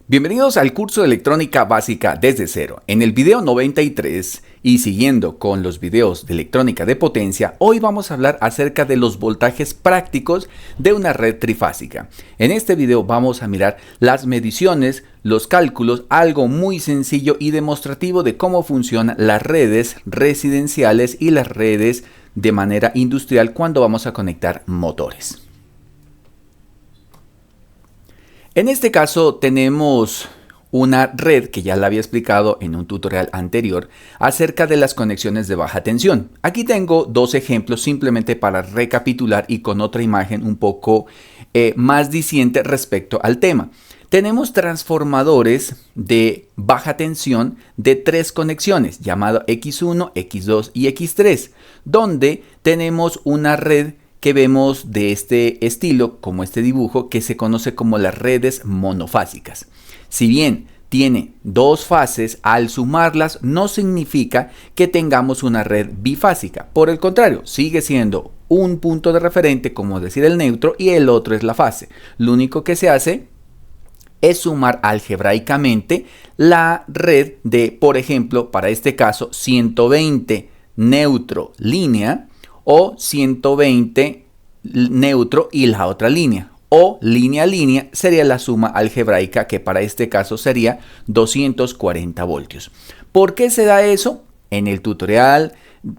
Bienvenidos al curso de electrónica básica desde cero. En el video 93 y siguiendo con los videos de electrónica de potencia, hoy vamos a hablar acerca de los voltajes prácticos de una red trifásica. En este video vamos a mirar las mediciones, los cálculos, algo muy sencillo y demostrativo de cómo funcionan las redes residenciales y las redes de manera industrial cuando vamos a conectar motores. En este caso tenemos una red que ya la había explicado en un tutorial anterior acerca de las conexiones de baja tensión. Aquí tengo dos ejemplos simplemente para recapitular y con otra imagen un poco más diciente respecto al tema. Tenemos transformadores de baja tensión de tres conexiones llamado X1, X2 y X3, donde tenemos una red que vemos de este estilo, como este dibujo, que se conoce como las redes monofásicas. Si bien tiene dos fases, al sumarlas no significa que tengamos una red bifásica. Por el contrario, sigue siendo un punto de referente, como decir el neutro, y el otro es la fase. Lo único que se hace es sumar algebraicamente la red de, por ejemplo, para este caso, 120 neutro línea, o 120 neutro y la otra línea, o línea a línea sería la suma algebraica, que para este caso sería 240 voltios. ¿Por qué se da eso? En el tutorial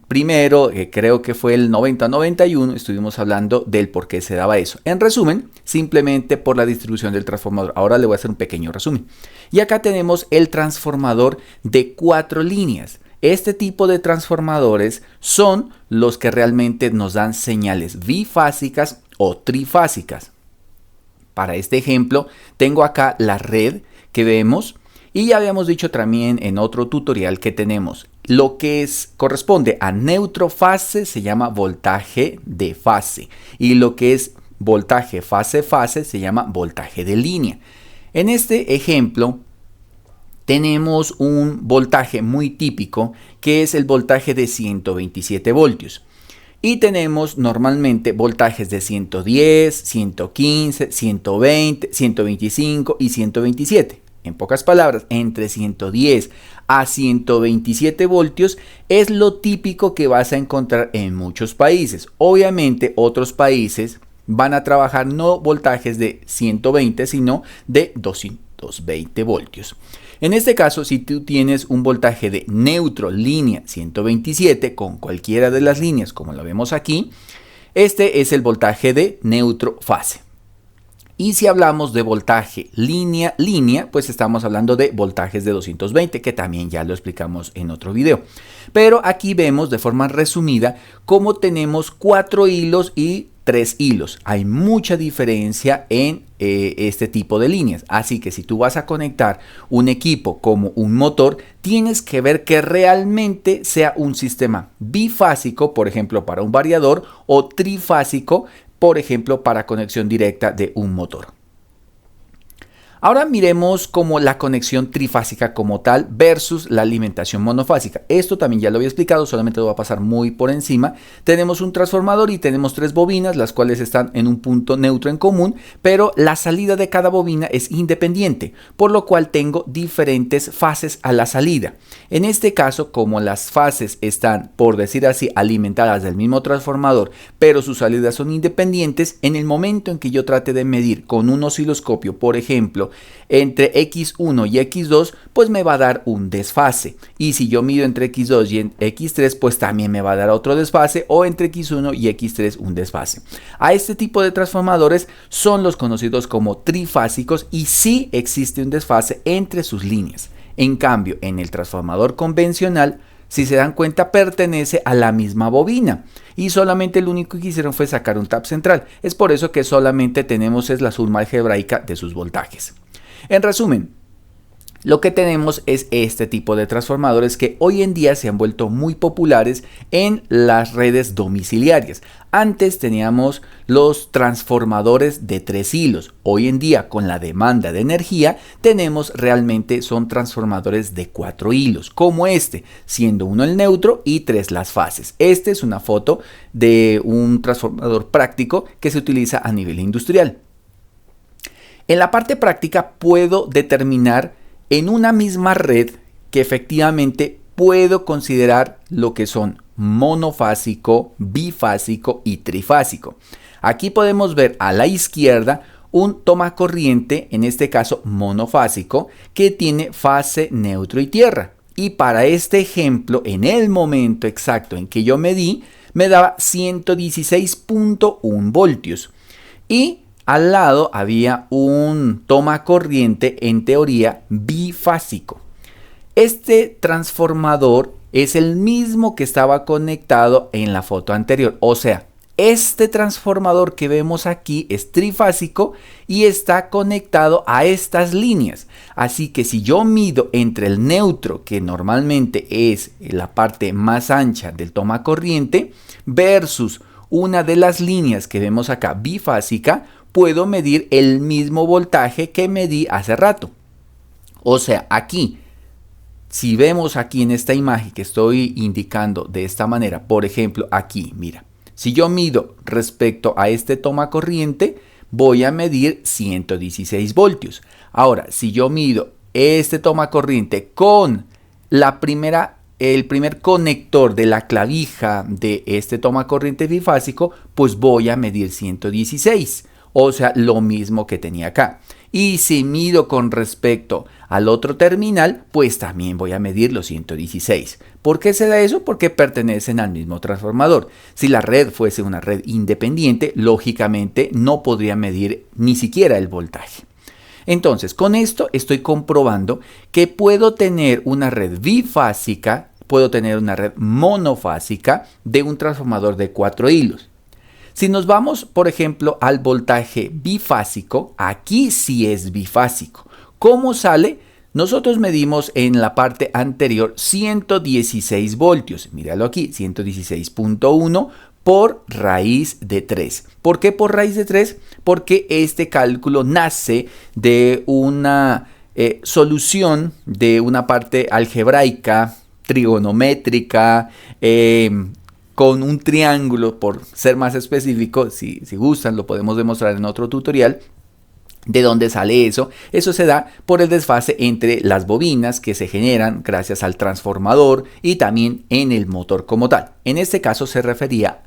primero, creo que fue el 90-91, estuvimos hablando del por qué se daba eso. En resumen, simplemente por la distribución del transformador. Ahora le voy a hacer un pequeño resumen. Y acá tenemos el transformador de 4 líneas. Este tipo de transformadores son los que realmente nos dan señales bifásicas o trifásicas. Para este ejemplo, tengo acá la red que vemos y ya habíamos dicho también en otro tutorial que tenemos lo que corresponde a neutro fase se llama voltaje de fase y lo que es voltaje fase-fase se llama voltaje de línea. En este ejemplo, tenemos un voltaje muy típico que es el voltaje de 127 voltios. Y tenemos normalmente voltajes de 110, 115, 120, 125 y 127. En pocas palabras, entre 110 a 127 voltios es lo típico que vas a encontrar en muchos países. Obviamente otros países van a trabajar no voltajes de 120, sino de 220 voltios. En este caso, si tú tienes un voltaje de neutro línea 127 con cualquiera de las líneas, como lo vemos aquí, este es el voltaje de neutro fase. Y si hablamos de voltaje línea, pues estamos hablando de voltajes de 220, que también ya lo explicamos en otro video. Pero aquí vemos de forma resumida cómo tenemos 4 hilos y 3 hilos. Hay mucha diferencia en este tipo de líneas. Así que si tú vas a conectar un equipo como un motor, tienes que ver que realmente sea un sistema bifásico, por ejemplo, para un variador, o trifásico, por ejemplo, para conexión directa de un motor. Ahora miremos como la conexión trifásica como tal versus la alimentación monofásica. Esto también ya lo había explicado, solamente lo voy a pasar muy por encima. Tenemos un transformador y tenemos 3 bobinas, las cuales están en un punto neutro en común, pero la salida de cada bobina es independiente, por lo cual tengo diferentes fases a la salida. En este caso, como las fases están, por decir así, alimentadas del mismo transformador, pero sus salidas son independientes, en el momento en que yo trate de medir con un osciloscopio, por ejemplo, entre X1 y X2, pues me va a dar un desfase. Y si yo mido entre X2 y X3, pues también me va a dar otro desfase, o entre X1 y X3 un desfase. A este tipo de transformadores son los conocidos como trifásicos y sí existe un desfase entre sus líneas. En cambio, en el transformador convencional, si se dan cuenta, pertenece a la misma bobina y solamente lo único que hicieron fue sacar un tap central. Es por eso que solamente tenemos la suma algebraica de sus voltajes. En resumen, lo que tenemos es este tipo de transformadores que hoy en día se han vuelto muy populares en las redes domiciliarias. Antes teníamos los transformadores de 3 hilos. Hoy en día, con la demanda de energía, son transformadores de 4 hilos, como este, siendo uno el neutro y 3 las fases. Esta es una foto de un transformador práctico que se utiliza a nivel industrial. En la parte práctica puedo determinar en una misma red que efectivamente puedo considerar lo que son monofásico, bifásico y trifásico. Aquí podemos ver a la izquierda un tomacorriente, en este caso monofásico, que tiene fase, neutro y tierra. Y para este ejemplo, en el momento exacto en que yo medí, me daba 116.1 voltios. Y al lado había un tomacorriente, en teoría, bifásico. Este transformador es el mismo que estaba conectado en la foto anterior. O sea, este transformador que vemos aquí es trifásico y está conectado a estas líneas. Así que si yo mido entre el neutro, que normalmente es la parte más ancha del tomacorriente, versus una de las líneas que vemos acá bifásica, puedo medir el mismo voltaje que medí hace rato. O sea, aquí, si vemos aquí en esta imagen que estoy indicando de esta manera, por ejemplo, aquí, mira. Si yo mido respecto a este tomacorriente, voy a medir 116 voltios. Ahora, si yo mido este tomacorriente con el primer conector de la clavija de este tomacorriente bifásico, pues voy a medir 116. O sea, lo mismo que tenía acá. Y si mido con respecto al otro terminal, pues también voy a medir los 116. ¿Por qué se da eso? Porque pertenecen al mismo transformador. Si la red fuese una red independiente, lógicamente no podría medir ni siquiera el voltaje. Entonces, con esto estoy comprobando que puedo tener una red bifásica, puedo tener una red monofásica de un transformador de 4 hilos. Si nos vamos, por ejemplo, al voltaje bifásico, aquí sí es bifásico. ¿Cómo sale? Nosotros medimos en la parte anterior 116 voltios. Míralo aquí, 116.1 por raíz de 3. ¿Por qué por raíz de 3? Porque este cálculo nace de una solución de una parte algebraica, trigonométrica, con un triángulo, por ser más específico. Si gustan lo podemos demostrar en otro tutorial. ¿De dónde sale eso? Eso se da por el desfase entre las bobinas que se generan gracias al transformador y también en el motor como tal. En este caso se refiere a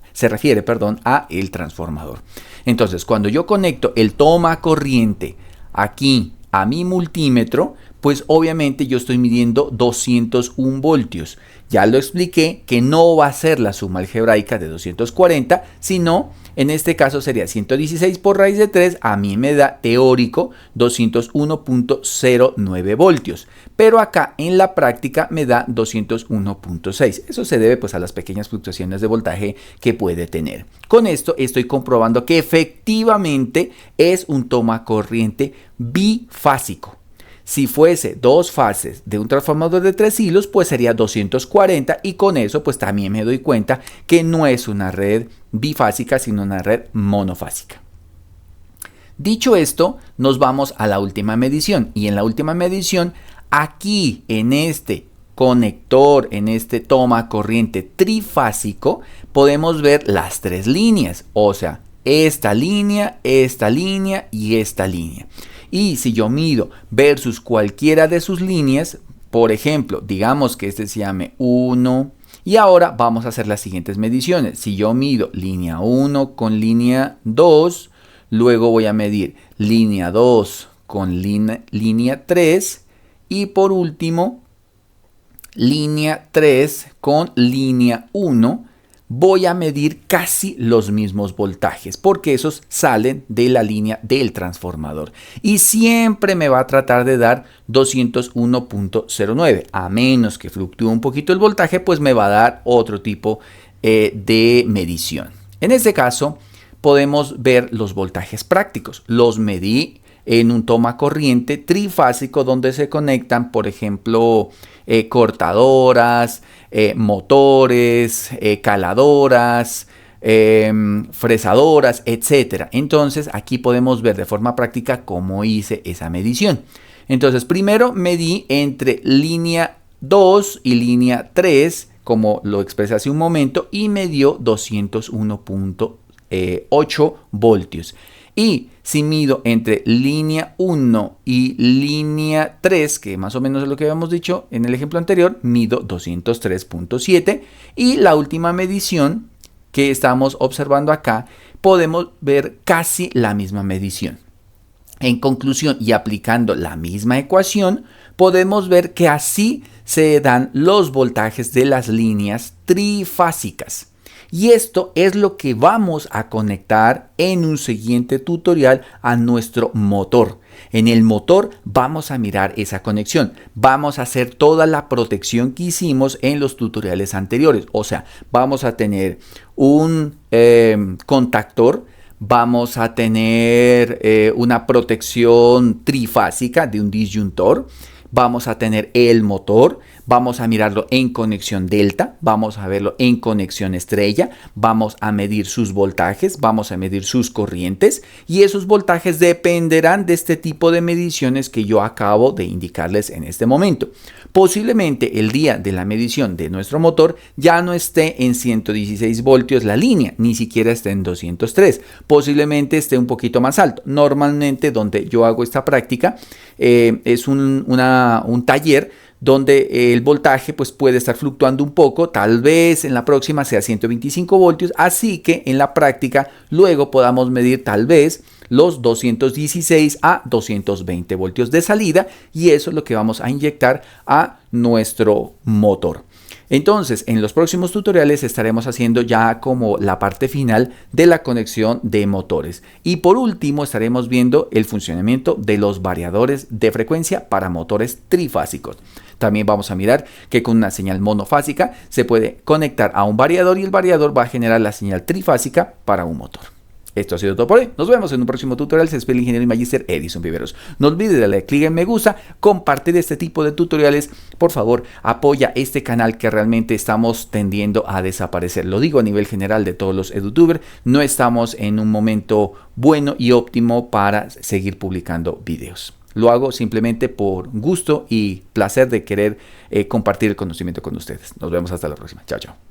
el transformador. Entonces, cuando yo conecto el tomacorriente aquí a mi multímetro, pues obviamente yo estoy midiendo 201 voltios. Ya lo expliqué que no va a ser la suma algebraica de 240, sino en este caso sería 116 por raíz de 3, a mí me da teórico 201.09 voltios. Pero acá en la práctica me da 201.6. Eso se debe pues a las pequeñas fluctuaciones de voltaje que puede tener. Con esto estoy comprobando que efectivamente es un tomacorriente bifásico. Si fuese dos fases de un transformador de 3 hilos, pues sería 240 y con eso pues también me doy cuenta que no es una red bifásica, sino una red monofásica. Dicho esto, nos vamos a la última medición y en la última medición, aquí en este conector, en este tomacorriente trifásico, podemos ver las 3 líneas, o sea, esta línea y esta línea. Y si yo mido versus cualquiera de sus líneas, por ejemplo, digamos que este se llame 1, y ahora vamos a hacer las siguientes mediciones. Si yo mido línea 1 con línea 2, luego voy a medir línea 2 con línea 3, y por último, línea 3 con línea 1, voy a medir casi los mismos voltajes porque esos salen de la línea del transformador y siempre me va a tratar de dar 201.09, a menos que fluctúe un poquito el voltaje, pues me va a dar otro tipo de medición. En este caso podemos ver los voltajes prácticos, los medí en un tomacorriente trifásico donde se conectan, por ejemplo, cortadoras, motores, caladoras, fresadoras, etc. Entonces aquí podemos ver de forma práctica cómo hice esa medición. Entonces primero medí entre línea 2 y línea 3, como lo expresé hace un momento, y me dio 201.8 voltios. Y si mido entre línea 1 y línea 3, que más o menos es lo que habíamos dicho en el ejemplo anterior, mido 203.7. Y la última medición que estamos observando acá, podemos ver casi la misma medición. En conclusión, y aplicando la misma ecuación, podemos ver que así se dan los voltajes de las líneas trifásicas. Y esto es lo que vamos a conectar en un siguiente tutorial a nuestro motor. En el motor vamos a mirar esa conexión. Vamos a hacer toda la protección que hicimos en los tutoriales anteriores. O sea, vamos a tener un contactor. Vamos a tener una protección trifásica de un disyuntor. Vamos a tener el motor. Vamos a mirarlo en conexión delta. Vamos a verlo en conexión estrella. Vamos a medir sus voltajes. Vamos a medir sus corrientes. Y esos voltajes dependerán de este tipo de mediciones que yo acabo de indicarles en este momento. Posiblemente el día de la medición de nuestro motor ya no esté en 116 voltios la línea, ni siquiera esté en 203. Posiblemente esté un poquito más alto. Normalmente donde yo hago esta práctica es un taller donde el voltaje pues puede estar fluctuando un poco, tal vez en la próxima sea 125 voltios, así que en la práctica luego podamos medir tal vez los 216 a 220 voltios de salida, y eso es lo que vamos a inyectar a nuestro motor. Entonces, en los próximos tutoriales estaremos haciendo ya como la parte final de la conexión de motores. Y por último, estaremos viendo el funcionamiento de los variadores de frecuencia para motores trifásicos. También vamos a mirar que con una señal monofásica se puede conectar a un variador y el variador va a generar la señal trifásica para un motor. Esto ha sido todo por hoy. Nos vemos en un próximo tutorial. Se despide el ingeniero y magíster Edison Viveros. No olvides darle clic en me gusta, compartir este tipo de tutoriales. Por favor, apoya este canal que realmente estamos tendiendo a desaparecer. Lo digo a nivel general de todos los edutubers. No estamos en un momento bueno y óptimo para seguir publicando videos. Lo hago simplemente por gusto y placer de querer compartir el conocimiento con ustedes. Nos vemos hasta la próxima. Chao, chao.